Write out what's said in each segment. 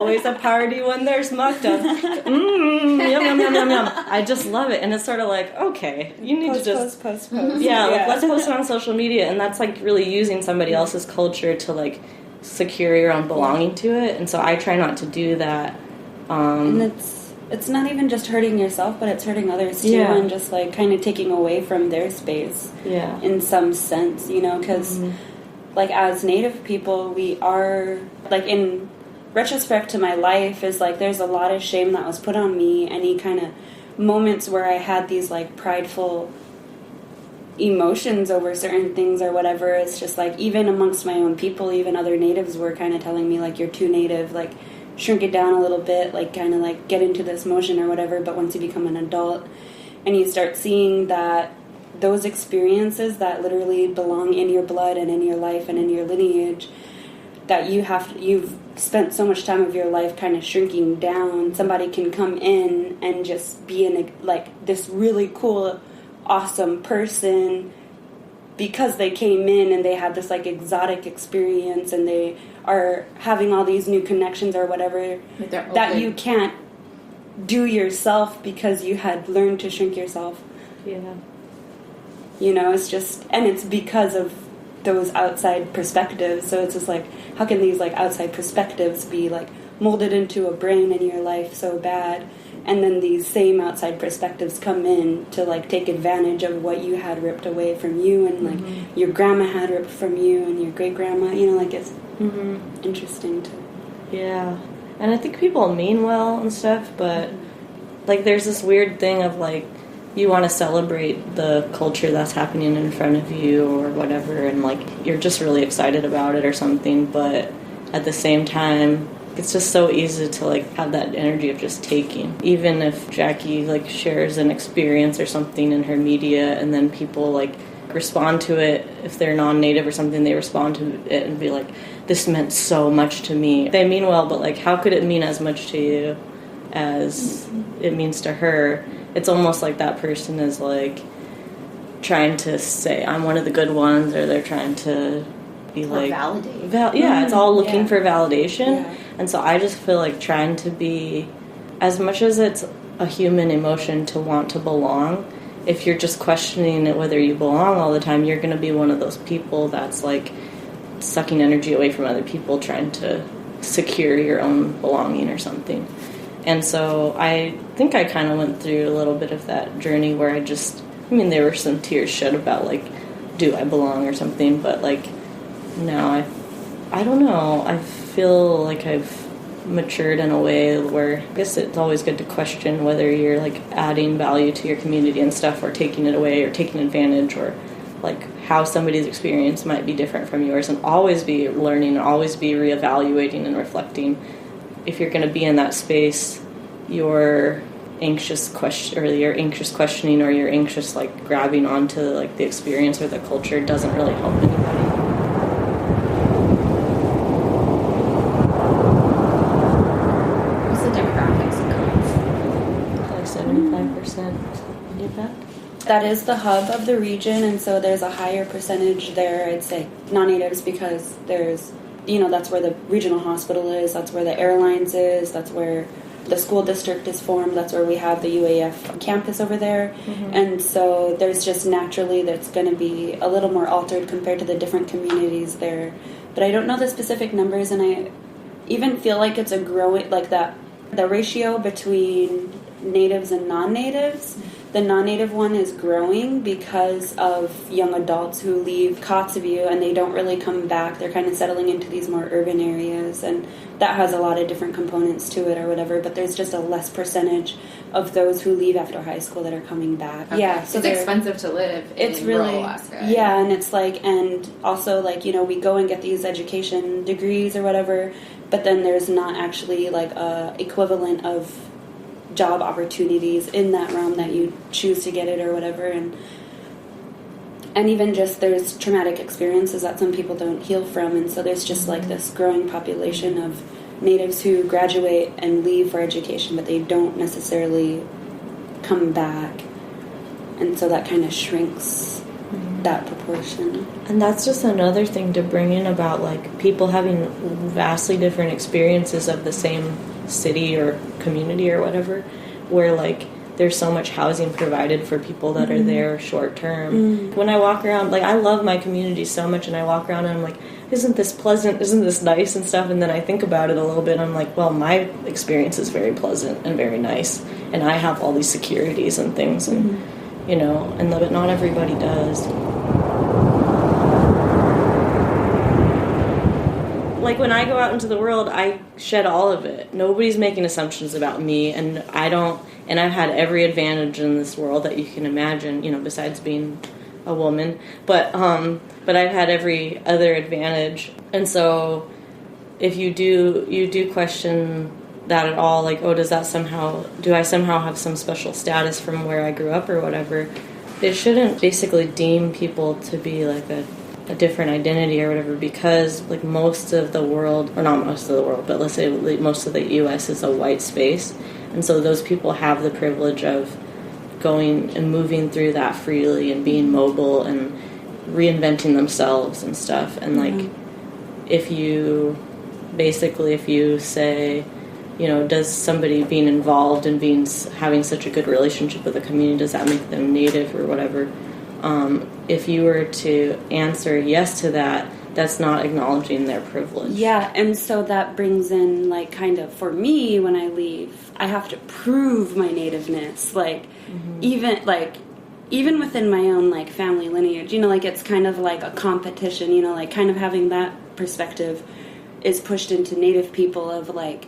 Always a party when there's mukta. Yum, yum, yum, yum, yum. I just love it. And it's sort of like, okay, you need to just... Post. Yeah, like, let's post it on social media. And that's, like, really using somebody else's culture to, like, secure your own belonging to it. And so I try not to do that. And it's not even just hurting yourself, but it's hurting others, too. Yeah. And just, like, kind of taking away from their space. Yeah. In some sense, you know, because, like, as Native people, we are, like, in... retrospect to my life is like there's a lot of shame that was put on me. Any kind of moments where I had these like prideful emotions over certain things or whatever, it's just like even amongst my own people, even other natives were kind of telling me like, you're too native, like shrink it down a little bit, like kind of like get into this motion or whatever. But once you become an adult and you start seeing that those experiences that literally belong in your blood and in your life and in your lineage, that you've spent so much time of your life kind of shrinking down, somebody can come in and just be in like this really cool, awesome person because they came in and they had this like exotic experience and they are having all these new connections or whatever that you can't do yourself because you had learned to shrink yourself. Yeah. You know, it's just, and it's because of those outside perspectives. So it's just like, how can these like outside perspectives be like molded into a brain in your life so bad, and then these same outside perspectives come in to like take advantage of what you had ripped away from you and like your grandma had ripped from you and your great grandma, you know, like it's interesting to... Yeah. And I think people mean well and stuff, but like there's this weird thing of like you want to celebrate the culture that's happening in front of you or whatever, and like you're just really excited about it or something, but at the same time it's just so easy to like have that energy of just taking. Even if Jackie like shares an experience or something in her media and then people like respond to it, if they're non-native or something, they respond to it and be like, this meant so much to me. They mean well, but like how could it mean as much to you as it means to her? It's almost like that person is like trying to say I'm one of the good ones, or they're trying to be like validate. It's all looking for validation. And so I just feel like trying to be, as much as it's a human emotion to want to belong, if you're just questioning it whether you belong all the time, you're going to be one of those people that's like sucking energy away from other people, trying to secure your own belonging or something. And so I think I kind of went through a little bit of that journey where there were some tears shed about, like, do I belong or something, but, like, now I don't know. I feel like I've matured in a way where I guess it's always good to question whether you're, like, adding value to your community and stuff or taking it away or taking advantage, or, like, how somebody's experience might be different from yours, and always be learning and always be reevaluating and reflecting. If you're going to be in that space, your anxious questioning or your anxious like grabbing onto like the experience or the culture doesn't really help anybody. What's the demographics of Like 75%. Get that? That is the hub of the region, and so there's a higher percentage there, I'd say, non-natives, because there's, you know, that's where the regional hospital is, that's where the airlines is, that's where the school district is formed, that's where we have the UAF campus over there. And so there's just naturally that's going to be a little more altered compared to the different communities there. But I don't know the specific numbers, and I even feel like it's a growing, like that, the ratio between natives and non-natives. The non-native one is growing because of young adults who leave Kotzebue and they don't really come back. They're kind of settling into these more urban areas, and that has a lot of different components to it or whatever, but there's just a less percentage of those who leave after high school that are coming back. Okay. Yeah, so it's expensive to live it's in really, rural Alaska. Yeah, and it's like, and also like, you know, we go and get these education degrees or whatever, but then there's not actually like a equivalent of job opportunities in that realm that you choose to get it or whatever, and even just there's traumatic experiences that some people don't heal from, and so there's just like this growing population of natives who graduate and leave for education, but they don't necessarily come back, and so that kind of shrinks that proportion. And that's just another thing to bring in about, like, people having vastly different experiences of the same city or community or whatever, where, like, there's so much housing provided for people that are there short term. When I walk around, like, I love my community so much, and I walk around and I'm like, isn't this pleasant, isn't this nice and stuff, and then I think about it a little bit and I'm like, well, my experience is very pleasant and very nice, and I have all these securities and things, and you know, and but not everybody does. Like, when I go out into the world, I shed all of it. Nobody's making assumptions about me, and and I've had every advantage in this world that you can imagine, you know, besides being a woman, but I've had every other advantage. And so if you do question that at all, like, oh, do I somehow have some special status from where I grew up or whatever, it shouldn't basically deem people to be like a different identity or whatever, because, like, most of the world, or not most of the world, but let's say most of the U.S. is a white space, and so those people have the privilege of going and moving through that freely and being mobile and reinventing themselves and stuff. And like, if you say, you know, does somebody being involved and having such a good relationship with the community, does that make them Native or whatever? If you were to answer yes to that, that's not acknowledging their privilege. Yeah, and so that brings in, like, kind of, for me, when I leave, I have to prove my nativeness. Like, even within my own, like, family lineage, you know, like, it's kind of like a competition, you know, like, kind of having that perspective is pushed into Native people of, like,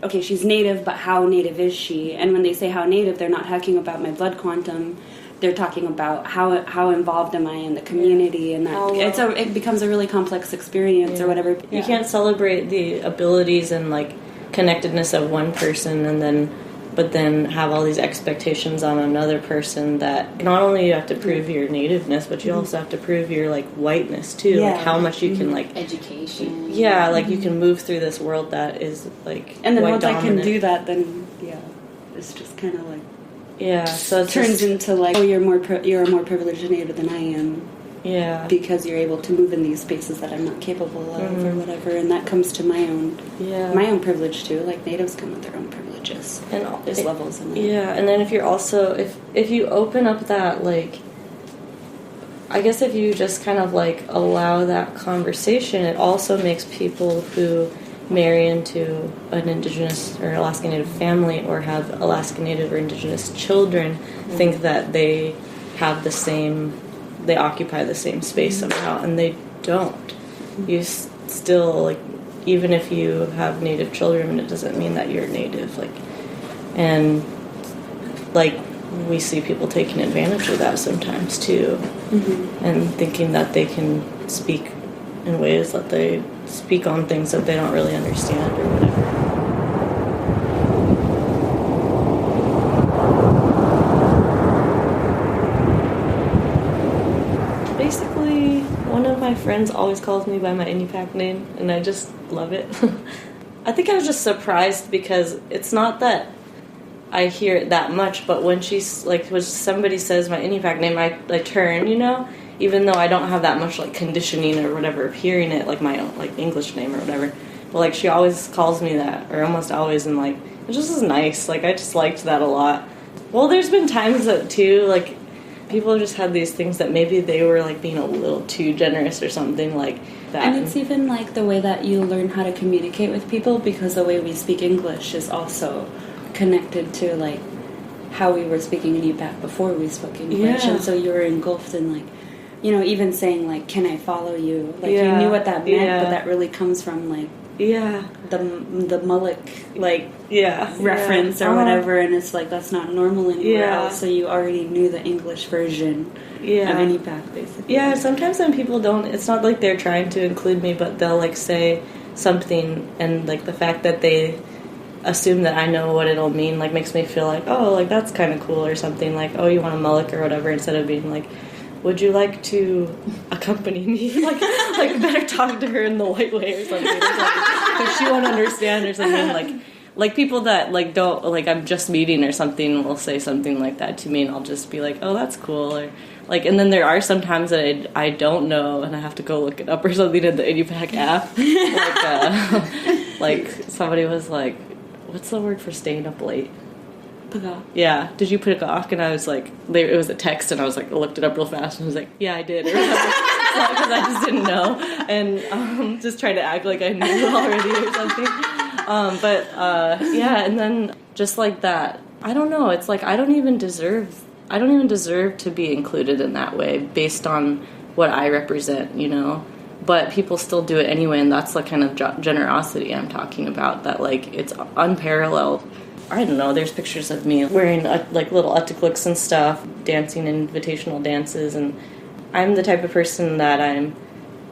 okay, she's Native, but how Native is she? And when they say how Native, they're not talking about my blood quantum. They're talking about how involved am I in the community, and that it becomes a really complex experience or whatever. You can't celebrate the abilities and, like, connectedness of one person but then have all these expectations on another person that not only you have to prove your nativeness, but you also have to prove your, like, whiteness too, like how much you can, like, education. Yeah, like you can move through this world that is, like, and then white once dominant. I can do that, then it's just kind of like so it turns into like, oh, you're a more privileged Native than I am. Yeah, because you're able to move in these spaces that I'm not capable of or whatever, and that comes to my own privilege too. Like, Natives come with their own privileges, and there's levels in that. Yeah, and then if you're also if you open up that, like, I guess if you just kind of, like, allow that conversation, it also makes people who marry into an Indigenous or Alaska Native family or have Alaska Native or Indigenous children think that they have they occupy the same space somehow, and they don't. You still, like, even if you have Native children, it doesn't mean that you're Native, like, and, like, we see people taking advantage of that sometimes too, and thinking that they can speak in ways that they speak on things that they don't really understand or whatever. Basically, one of my friends always calls me by my Inupiaq name, and I just love it. I think I was just surprised because it's not that I hear it that much, but when when somebody says my Inupiaq name, I turn, you know? Even though I don't have that much, like, conditioning or whatever of hearing it, like my own, like, English name or whatever. But, like, she always calls me that, or almost always, and, like, it just is nice. Like, I just liked that a lot. Well, there's been times that, too, like, people just had these things that maybe they were, like, being a little too generous or something like that. And it's even, like, the way that you learn how to communicate with people, because the way we speak English is also connected to, like, how we were speaking Inupiaq before we spoke English. And so you were engulfed in, like, you know, even saying, like, can I follow you? Like, you knew what that meant, but that really comes from, like, the Mullick, like, reference or whatever, and it's, like, that's not normal anywhere else, so you already knew the English version of Inupiaq, basically. Yeah, sometimes when people don't, it's not like they're trying to include me, but they'll, like, say something, and, like, the fact that they assume that I know what it'll mean, like, makes me feel like, oh, like, that's kind of cool or something, like, oh, you want a Mullick or whatever, instead of being like, would you like to accompany me? like better talk to her in the white way or something. Because she won't understand or something. Like people that, like, don't, like, I'm just meeting or something will say something like that to me, and I'll just be like, oh, that's cool. Or, Like, and then there are some times that I don't know, and I have to go look it up or something in the IndyPack app. Like somebody was like, what's the word for staying up late? Pagawk. Yeah. Did you pagawk? And I was like, it was a text, and I was like, I looked it up real fast, and I was like, yeah, I did. Or because I just didn't know, and just trying to act like I knew already or something. Yeah, and then just like that, I don't know. It's like I don't even deserve to be included in that way based on what I represent, you know. But people still do it anyway, and that's the kind of generosity I'm talking about. That like it's unparalleled. I don't know. There's pictures of me wearing like little utikliks and stuff, dancing invitational dances, and I'm the type of person that I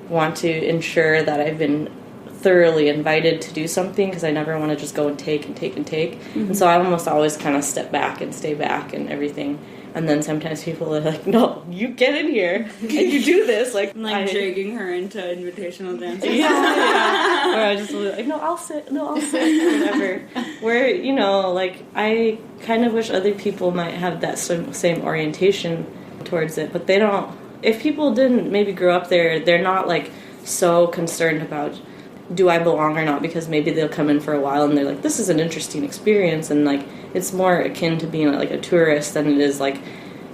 want to ensure that I've been thoroughly invited to do something, because I never want to just go and take and take and take. Mm-hmm. And so I almost always kind of step back and stay back and everything. And then sometimes people are like, no, you get in here and you do this. Like dragging her into invitational dancing. Yeah. Or I just like, no, I'll sit, whatever. Where, you know, like, I kind of wish other people might have that same orientation towards it, but they don't. If people didn't maybe grow up there, they're not, like, so concerned about do I belong or not, because maybe they'll come in for a while and they're like, this is an interesting experience, and like it's more akin to being like a tourist than it is like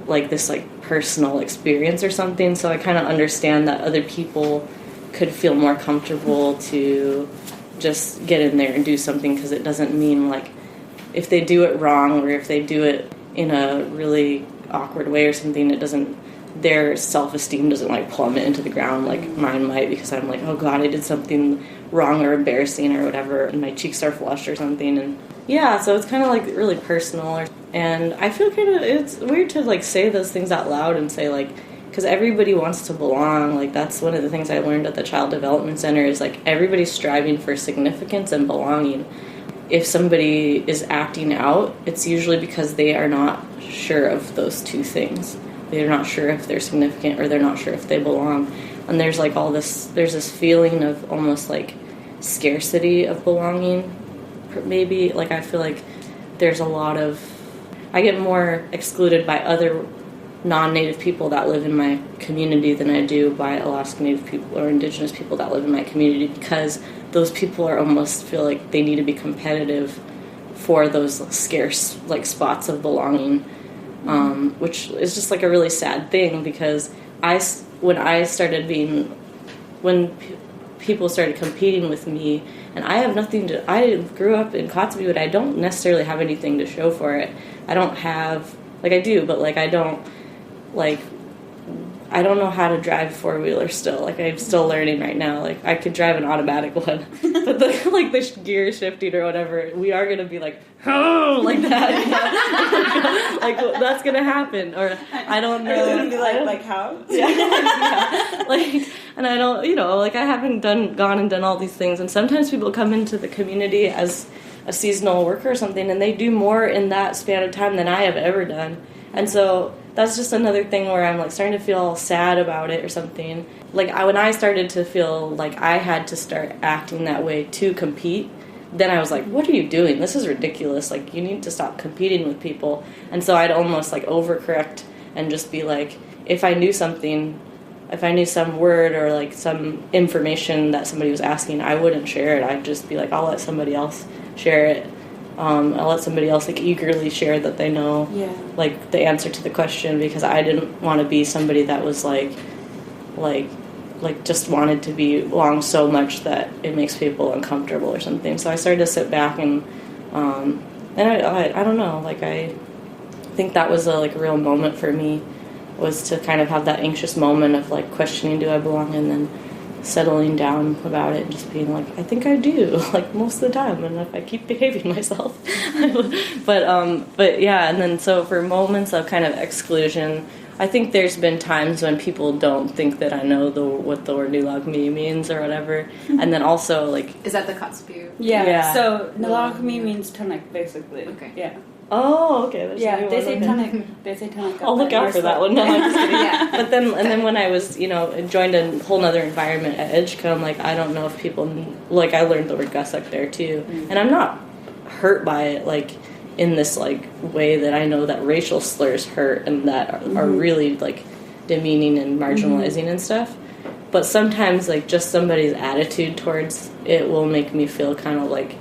this like personal experience or something. So I kind of understand that other people could feel more comfortable to just get in there and do something, because it doesn't mean like if they do it wrong or if they do it in a really awkward way or something, it doesn't, their self-esteem doesn't like plummet into the ground like mine might, because I'm like, oh god, I did something wrong or embarrassing or whatever, and my cheeks are flushed or something. And yeah, so it's kind of like really personal, and I feel kind of, it's weird to like say those things out loud and say like, because everybody wants to belong. Like that's one of the things I learned at the Child Development Center is like everybody's striving for significance and belonging. If somebody is acting out, it's usually because they are not sure of those two things. They're not sure if they're significant, or they're not sure if they belong. And there's like there's this feeling of almost like scarcity of belonging, maybe. Like I feel like there's a lot of, I get more excluded by other non-Native people that live in my community than I do by Alaska Native people or Indigenous people that live in my community, because those people are almost feel like they need to be competitive for those scarce like spots of belonging, which is just like a really sad thing, because when people started competing with me, and I grew up in Kotzebue, but I don't necessarily have anything to show for it. I don't have, like I do, but like I don't know how to drive four-wheeler still. Like I'm still learning right now. Like I could drive an automatic one, but the gear shifting or whatever, we are gonna be like, oh, like that, you know? like that's gonna happen. Or I don't know. It's gonna be like how? Yeah. Like, and I don't, you know, like I haven't gone and done all these things. And sometimes people come into the community as a seasonal worker or something, and they do more in that span of time than I have ever done. And so that's just another thing where I'm like starting to feel sad about it or something. Like when I started to feel like I had to start acting that way to compete, then I was like, what are you doing? This is ridiculous. Like you need to stop competing with people. And so I'd almost like overcorrect and just be like, if I knew some word or like some information that somebody was asking, I wouldn't share it. I'd just be like, I'll let somebody else share it. I'll let somebody else like eagerly share that they know like the answer to the question, because I didn't want to be somebody that was like just wanted to belong so much that it makes people uncomfortable or something. So I started to sit back and I don't know, like I think that was a real moment for me, was to kind of have that anxious moment of like questioning, do I belong, and then settling down about it and just being like, I think I do, like most of the time, and if I keep behaving myself. but yeah, and then so for moments of kind of exclusion, I think there's been times when people don't think that I know what the word Nilagmi means or whatever, and then also like, is that the Kotzebue? Yeah. So Nilagmi means Tanak, basically. Okay. Yeah. Oh, okay. They say Tanak. They say Tanak. I'll look out for that one. No, I'm just kidding. Yeah. But then when I was, joined a whole other environment at Edgecombe, like I don't know if people, like I learned the word Gusuk there too, and I'm not hurt by it like in this like way that I know that racial slurs hurt and that are really like demeaning and marginalizing and stuff. But sometimes, like, just somebody's attitude towards it will make me feel kind of like